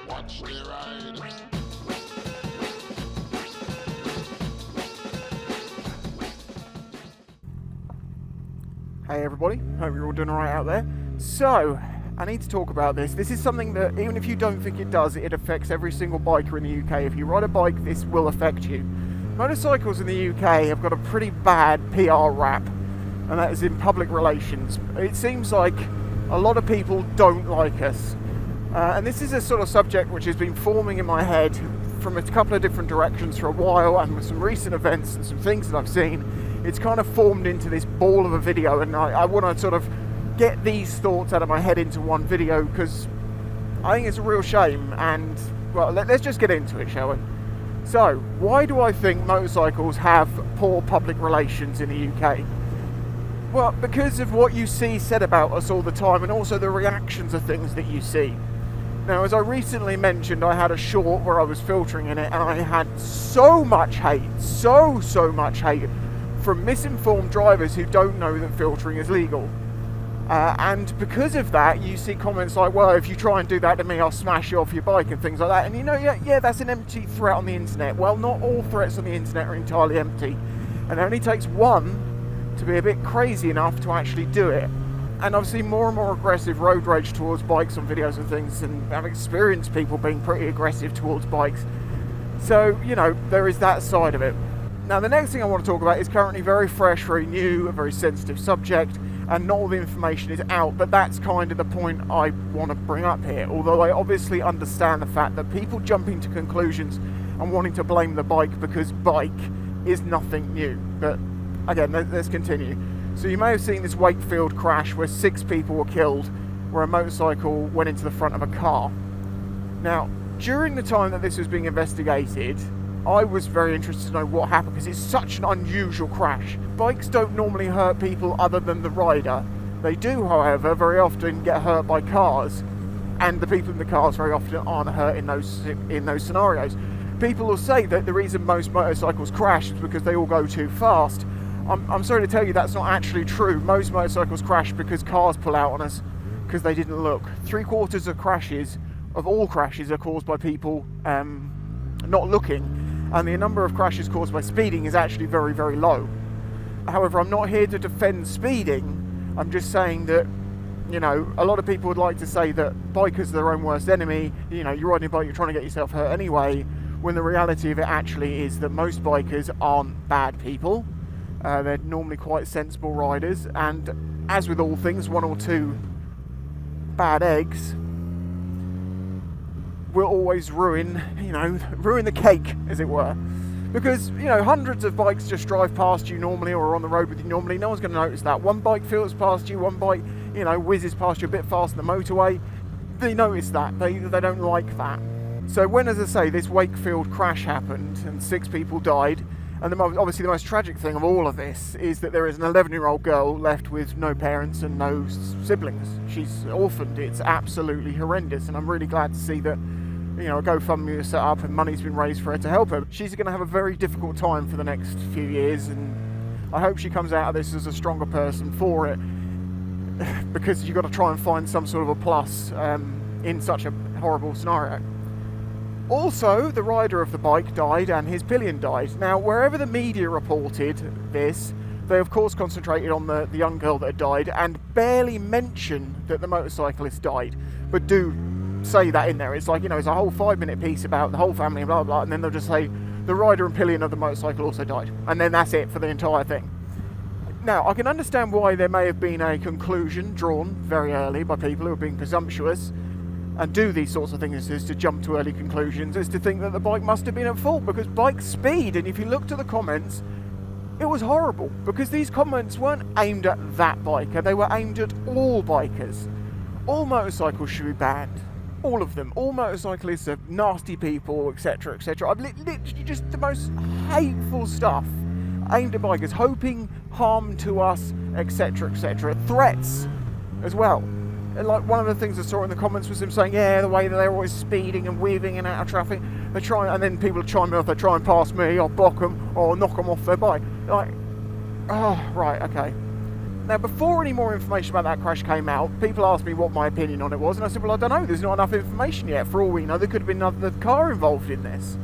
Watch the ride. Hey everybody, hope you're all doing alright out there. So, I need to talk about this. This is something that, even if you don't think it does, it affects every single biker in the UK. If you ride a bike, this will affect you. Motorcycles in the UK have got a pretty bad PR rap, and that is in public relations. It seems like a lot of people don't like us. And this is a sort of subject which has been forming in my head from a couple of different directions for a while, and with some recent events and some things that I've seen, it's kind of formed into this ball of a video, and I want to sort of get these thoughts out of my head into one video, because I think it's a real shame. And well, let's just get into it, shall we? So, why do I think motorcycles have poor public relations in the UK? Well, because of what you see said about us all the time, and also the reactions of things that you see. Now, as I recently mentioned, I had a short where I was filtering in it, and I had so much hate, so much hate from misinformed drivers who don't know that filtering is legal. And because of that, you see comments like, well, if you try and do that to me, I'll smash you off your bike and things like that. And you know, yeah, that's an empty threat on the internet. Well, not all threats on the internet are entirely empty. And it only takes one to be a bit crazy enough to actually do it. And I've seen more and more aggressive road rage towards bikes on videos and things, and I've experienced people being pretty aggressive towards bikes. So, you know, there is that side of it. Now, the next thing I want to talk about is currently very fresh, very new, a very sensitive subject, and not all the information is out, but that's kind of the point I want to bring up here. Although I obviously understand the fact that people jumping to conclusions and wanting to blame the bike because bike is nothing new. But again, let's continue. So you may have seen this Wakefield crash where 6 people were killed, where a motorcycle went into the front of a car. Now, during the time that this was being investigated, I was very interested to know what happened, because it's such an unusual crash. Bikes don't normally hurt people other than the rider. They do, however, very often get hurt by cars, and the people in the cars very often aren't hurt in those scenarios. People will say that the reason most motorcycles crash is because they all go too fast. I'm sorry to tell you, that's not actually true. Most motorcycles crash because cars pull out on us because they didn't look. 3/4 of all crashes are caused by people not looking, and the number of crashes caused by speeding is actually very, very low. However, I'm not here to defend speeding. I'm just saying that, you know, a lot of people would like to say that bikers are their own worst enemy. You know, you're riding a bike, you're trying to get yourself hurt anyway, when the reality of it actually is that most bikers aren't bad people. They're normally quite sensible riders, and as with all things, 1 or 2 bad eggs will always ruin the cake, as it were. Because, you know, hundreds of bikes just drive past you normally, or are on the road with you normally. No one's going to notice that. One bike filters past you, one bike, you know, whizzes past you a bit faster than the motorway. They notice that. They don't like that. So when, as I say, this Wakefield crash happened and 6 people died, and obviously the most tragic thing of all of this is that there is an 11-year-old girl left with no parents and no siblings. She's orphaned. It's absolutely horrendous, and I'm really glad to see that, you know, a GoFundMe was set up and money's been raised for her to help her. She's going to have a very difficult time for the next few years, and I hope she comes out of this as a stronger person for it, because you've got to try and find some sort of a plus in such a horrible scenario. Also, the rider of the bike died and his pillion died. Now, wherever the media reported this, they of course concentrated on the young girl that had died and barely mention that the motorcyclist died, but do say that in there. It's like, you know, it's a whole 5-minute piece about the whole family and blah, blah, blah, and then they'll just say the rider and pillion of the motorcycle also died. And then that's it for the entire thing. Now, I can understand why there may have been a conclusion drawn very early by people who are being presumptuous and do these sorts of things, is to jump to early conclusions, is to think that the bike must have been at fault because bikes speed. And if you looked at the comments, it was horrible, because these comments weren't aimed at that biker, they were aimed at all bikers. All motorcycles should be banned. All of them. All motorcyclists are nasty people, etc, etc. I've literally just the most hateful stuff aimed at bikers, hoping harm to us, etc, etc. Threats as well. And like, one of the things I saw in the comments was them saying, yeah, the way that they're always speeding and weaving in and out of traffic, they try, and then people chime in, if they try and pass me, I'll block them or knock them off their bike. Like, oh, right, okay. Now, before any more information about that crash came out, people asked me what my opinion on it was, and I said, well, I don't know, there's not enough information yet. For all we know, there could have been another car involved in this.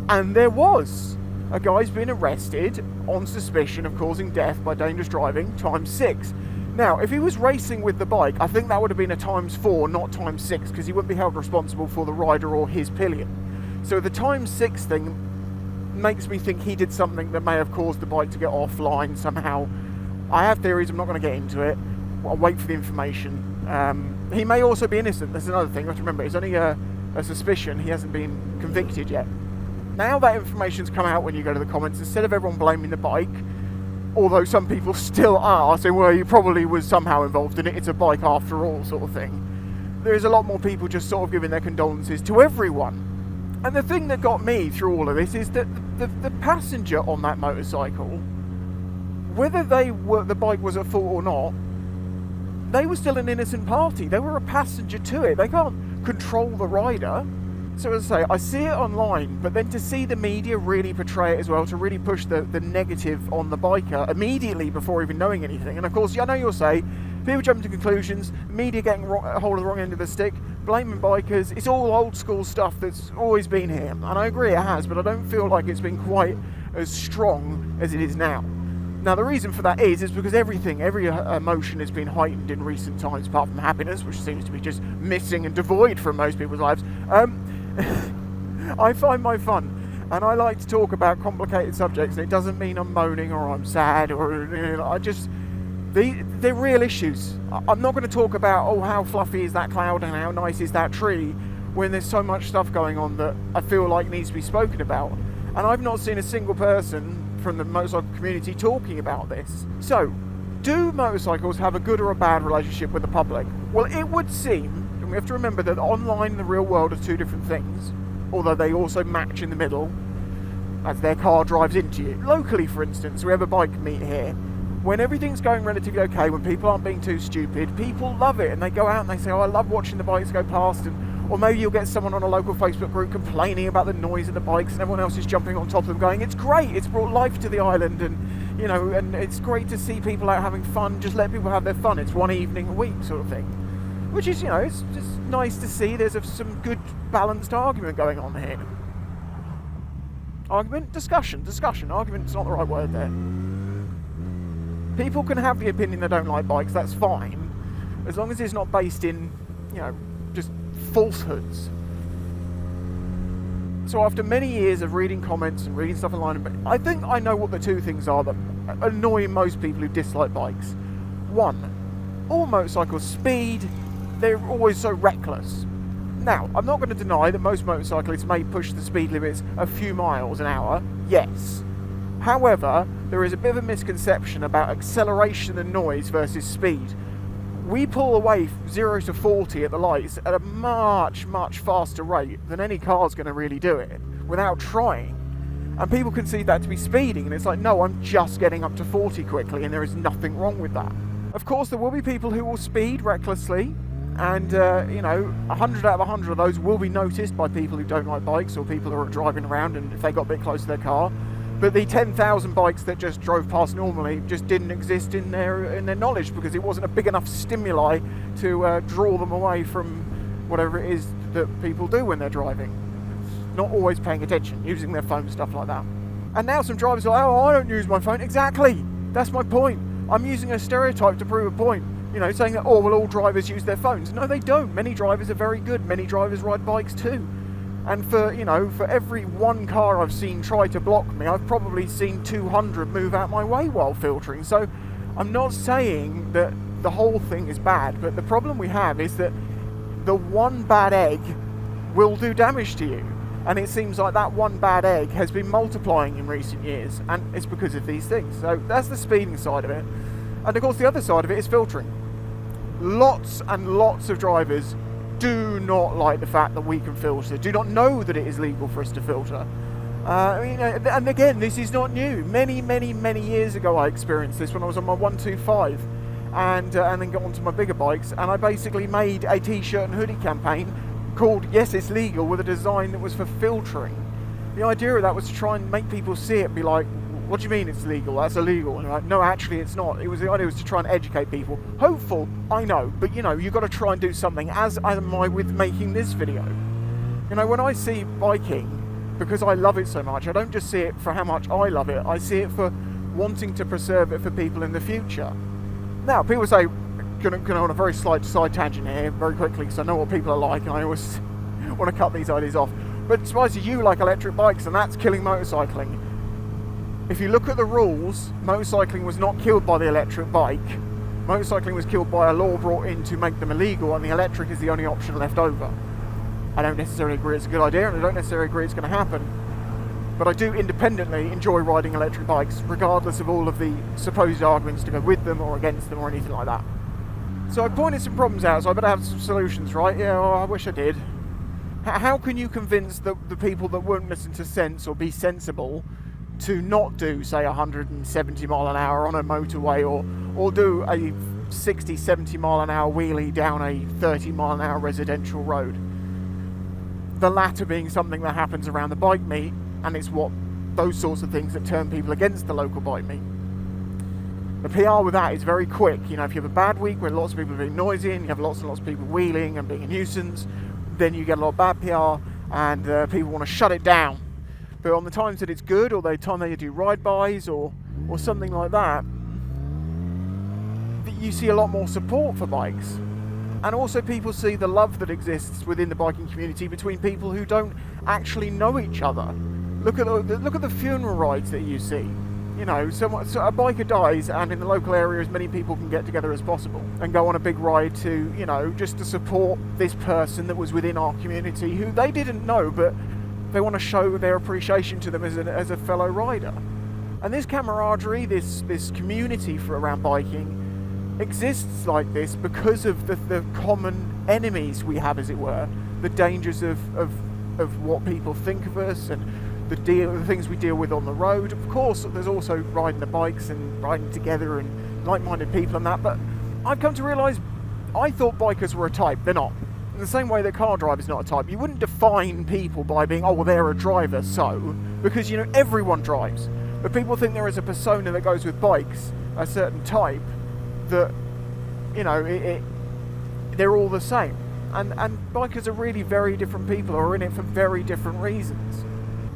And there was. A guy's been arrested on suspicion of causing death by dangerous driving, ×6. Now, if he was racing with the bike, I think that would have been a ×4, not ×6, because he wouldn't be held responsible for the rider or his pillion. So the ×6 thing makes me think he did something that may have caused the bike to get offline somehow. I have theories, I'm not going to get into it. I'll wait for the information. He may also be innocent, that's another thing. You have to remember, it's only a suspicion, he hasn't been convicted yet. Now that information's come out when you go to the comments, instead of everyone blaming the bike, although some people still are, saying, well, he probably was somehow involved in it, it's a bike after all, sort of thing. There's a lot more people just sort of giving their condolences to everyone. And the thing that got me through all of this is that the passenger on that motorcycle, whether the bike was at fault or not, they were still an innocent party. They were a passenger to it. They can't control the rider. So as I say, I see it online, but then to see the media really portray it as well, to really push the negative on the biker immediately before even knowing anything. And of course, I know you'll say, people jump to conclusions, media getting a hold of the wrong end of the stick, blaming bikers, it's all old school stuff that's always been here. And I agree it has, but I don't feel like it's been quite as strong as it is now. Now the reason for that is because every emotion has been heightened in recent times, apart from happiness, which seems to be just missing and devoid from most people's lives. I find my fun, and I like to talk about complicated subjects, and it doesn't mean I'm moaning or I'm sad or they're real issues. I'm not going to talk about, oh, how fluffy is that cloud and how nice is that tree, when there's so much stuff going on that I feel like needs to be spoken about. And I've not seen a single person from the motorcycle community talking about this. So, do motorcycles have a good or a bad relationship with the public? Well, it would seem, and we have to remember that online and the real world are two different things, although they also match in the middle as their car drives into you. Locally, for instance, we have a bike meet here. When everything's going relatively okay, when people aren't being too stupid, people love it, and they go out and they say, oh, I love watching the bikes go past, or maybe you'll get someone on a local Facebook group complaining about the noise of the bikes, and everyone else is jumping on top of them going, it's great, it's brought life to the island, and it's great to see people out having fun, just let people have their fun, it's one evening a week sort of thing. Which is, it's just nice to see there's some good balanced argument going on here. Discussion, argument's not the right word there. People can have the opinion they don't like bikes, that's fine, as long as it's not based in, just falsehoods. So after many years of reading comments and reading stuff online, I think I know what the two things are that annoy most people who dislike bikes. One, all motorcycles speed, they're always so reckless. Now, I'm not going to deny that most motorcyclists may push the speed limits a few miles an hour, yes. However, there is a bit of a misconception about acceleration and noise versus speed. We pull away 0 to 40 at the lights at a much, much faster rate than any car's going to really do it, without trying. And people conceive that to be speeding, and it's like, no, I'm just getting up to 40 quickly, and there is nothing wrong with that. Of course, there will be people who will speed recklessly, and 100 out of 100 of those will be noticed by people who don't like bikes, or people who are driving around and if they got a bit close to their car. But the 10,000 bikes that just drove past normally just didn't exist in their knowledge, because it wasn't a big enough stimuli to draw them away from whatever it is that people do when they're driving. Not always paying attention, using their phone, stuff like that. And now some drivers are like, oh, I don't use my phone. Exactly, that's my point. I'm using a stereotype to prove a point. Saying that, oh, well, all drivers use their phones. No, they don't. Many drivers are very good. Many drivers ride bikes too. And for every one car I've seen try to block me, I've probably seen 200 move out my way while filtering. So I'm not saying that the whole thing is bad, but the problem we have is that the one bad egg will do damage to you. And it seems like that one bad egg has been multiplying in recent years, and it's because of these things. So that's the speeding side of it. And of course the other side of it is filtering. Lots and lots of drivers do not like the fact that we can filter, do not know that it is legal for us to filter. And again, this is not new. Many years ago I experienced this when I was on my 125 and then got onto my bigger bikes, and I basically made a t-shirt and hoodie campaign called Yes, It's Legal, with a design that was for filtering. The idea of that was to try and make people see it and be like, what do you mean it's legal? That's illegal. And I'm like, no, actually it's not. The idea was to try and educate people. Hopeful, I know, but you've got to try and do something, as am I with making this video. When I see biking, because I love it so much, I don't just see it for how much I love it, I see it for wanting to preserve it for people in the future. Now, people say, going on a very slight side tangent here, very quickly, because I know what people are like, and I always want to cut these ideas off. But suppose you like electric bikes, and that's killing motorcycling. If you look at the rules, motorcycling was not killed by the electric bike. Motorcycling was killed by a law brought in to make them illegal, and the electric is the only option left over. I don't necessarily agree it's a good idea, and I don't necessarily agree it's going to happen. But I do independently enjoy riding electric bikes, regardless of all of the supposed arguments to go with them or against them or anything like that. So I pointed some problems out, so I better have some solutions, right? Yeah, well, I wish I did. How can you convince the people that won't listen to sense or be sensible to not do, say, 170 mile an hour on a motorway, or do a 60, 70 mile an hour wheelie down a 30 mile an hour residential road? The latter being something that happens around the bike meet, and it's those sorts of things that turn people against the local bike meet. The PR with that is very quick. If you have a bad week where lots of people are being noisy and you have lots and lots of people wheeling and being a nuisance, then you get a lot of bad PR, and people want to shut it down. But on the times that it's good, or the time that you do ride-bys or something like that, you see a lot more support for bikes. And also people see the love that exists within the biking community between people who don't actually know each other. Look at the funeral rides that you see. So a biker dies, and in the local area as many people can get together as possible and go on a big ride to, just to support this person that was within our community who they didn't know, but they want to show their appreciation to them as a fellow rider. And this camaraderie, this community around biking exists like this because of the common enemies we have, as it were, the dangers of what people think of us and the things we deal with on the road. Of course, there's also riding the bikes and riding together and like-minded people and that, but I've come to realise I thought bikers were a type. They're not. In the same way that car drivers not a type. You wouldn't define people by being, oh, well, they're a driver, so, because, everyone drives. But people think there is a persona that goes with bikes, a certain type, that, they're all the same. And bikers are really very different people who are in it for very different reasons.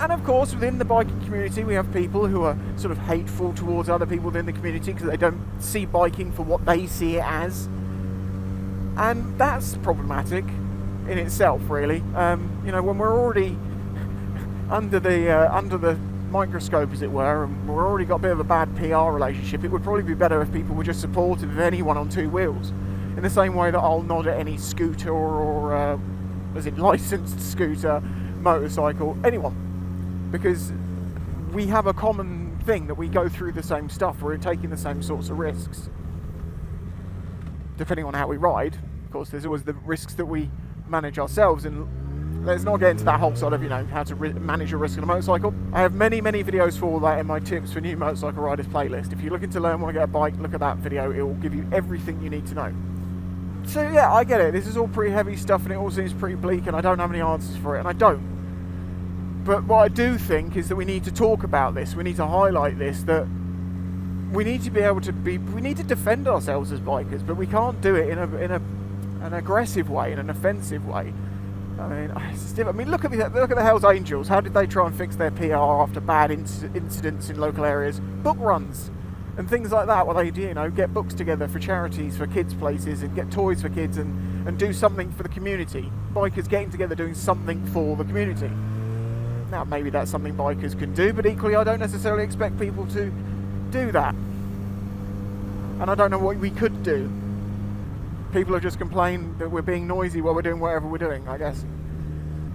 And of course, within the biking community, we have people who are sort of hateful towards other people within the community because they don't see biking for what they see it as. And that's problematic in itself, really. When we're already under the microscope, as it were, and we've already got a bit of a bad PR relationship, it would probably be better if people were just supportive of anyone on two wheels. In the same way that I'll nod at any scooter or licensed scooter, motorcycle, anyone. Because we have a common thing that we go through the same stuff, we're taking the same sorts of risks. Depending on how we ride, of course, there's always the risks that we manage ourselves, and let's not get into that whole sort of, how to manage a risk on a motorcycle. I have many, many videos for all that in my tips for new motorcycle riders playlist. If you're looking to learn, want to get a bike, look at that video. It will give you everything you need to know. So yeah, I get it. This is all pretty heavy stuff, and it all seems pretty bleak, and I don't have any answers for it, and I don't. But what I do think is that we need to talk about this. We need to highlight this, that we need to be able to we need to defend ourselves as bikers, but we can't do it in an aggressive way, in an offensive way. Look at the Hells Angels. How did they try and fix their PR after bad incidents in local areas? Book runs and things like that, where they get books together for charities, for kids' places, and get toys for kids, and do something for the community. Bikers getting together doing something for the community. Now, maybe that's something bikers can do, but equally I don't necessarily expect people to do that. And I don't know what we could do. People have just complained that we're being noisy while we're doing whatever we're doing, I guess.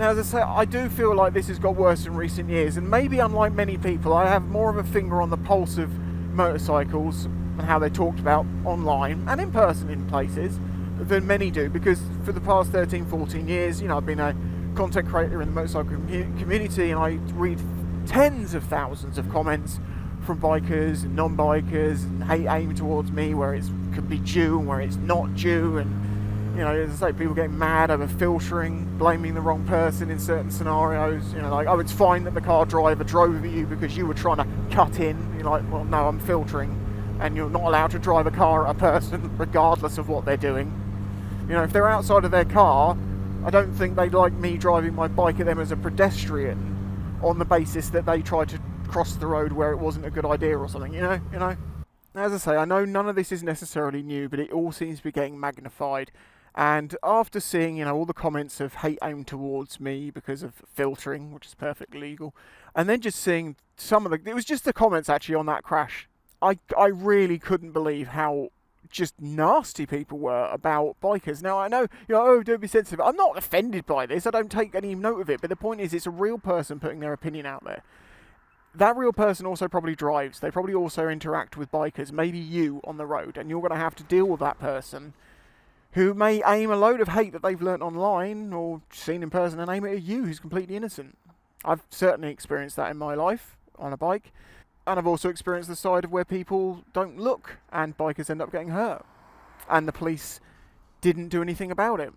Now, as I say, I do feel like this has got worse in recent years, and maybe unlike many people, I have more of a finger on the pulse of motorcycles and how they're talked about online and in person in places than many do, because for the past 13, 14 years, I've been a content creator in the motorcycle community, and I read tens of thousands of comments from bikers and non-bikers and hate aim towards me where it can be due and where it's not due, and You know, as I say, people getting mad over filtering, blaming the wrong person in certain scenarios. You know, like, oh, it's fine that the car driver drove at you because you were trying to cut in. You're like, well, no, I'm filtering, and you're not allowed to drive a car at a person regardless of what they're doing. You know, if they're outside of their car, I don't think they'd like me driving my bike at them as a pedestrian on the basis that they tried to cross the road where it wasn't a good idea or something. You know. As I say, I know none of this is necessarily new, but it all seems to be getting magnified. And after seeing, you know, all the comments of hate aimed towards me because of filtering, which is perfectly legal, and then just seeing some of it was just the comments actually on that crash. I really couldn't believe how just nasty people were about bikers. Now I know, you know, oh, don't be sensitive. I'm not offended by this. I don't take any note of it. But the point is, it's a real person putting their opinion out there. That real person also probably drives. They probably also interact with bikers, maybe you on the road, and you're going to have to deal with that person who may aim a load of hate that they've learnt online or seen in person and aim it at you who's completely innocent. I've certainly experienced that in my life on a bike, and I've also experienced the side of where people don't look and bikers end up getting hurt, and the police didn't do anything about it.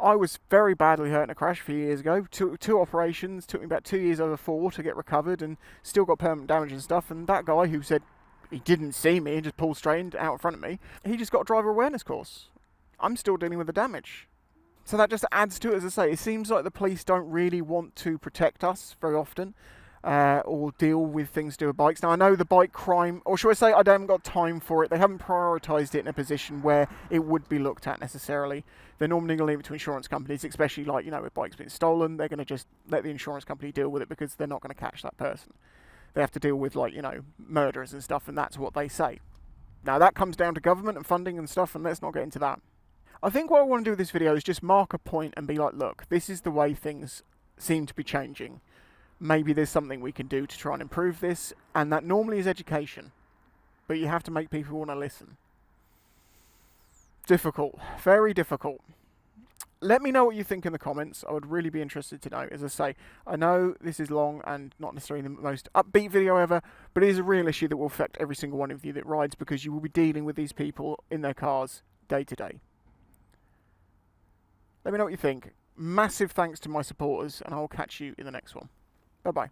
I was very badly hurt in a crash a few years ago. Two operations, took me about 2 years over 4 to get recovered, and still got permanent damage and stuff. And that guy who said he didn't see me and just pulled straight out in front of me, he just got a driver awareness course. I'm still dealing with the damage. So that just adds to it, as I say. It seems like the police don't really want to protect us very often, or deal with things to do with bikes. Now I know the bike crime, or should I say I haven't got time for it. They haven't prioritised it in a position where it would be looked at necessarily. They're normally going to leave it to insurance companies, especially like, you know, if bikes being stolen, they're going to just let the insurance company deal with it because they're not going to catch that person. They have to deal with, like, you know, murderers and stuff, and that's what they say. Now that comes down to government and funding and stuff, and let's not get into that. I think what I want to do with this video is just mark a point and be like, look, this is the way things seem to be changing. Maybe there's something we can do to try and improve this, and that normally is education. But you have to make people want to listen. Difficult. Very difficult. Let me know what you think in the comments. I would really be interested to know. As I say, I know this is long and not necessarily the most upbeat video ever, but it is a real issue that will affect every single one of you that rides, because you will be dealing with these people in their cars day to day. Let me know what you think. Massive thanks to my supporters, and I'll catch you in the next one. Bye-bye.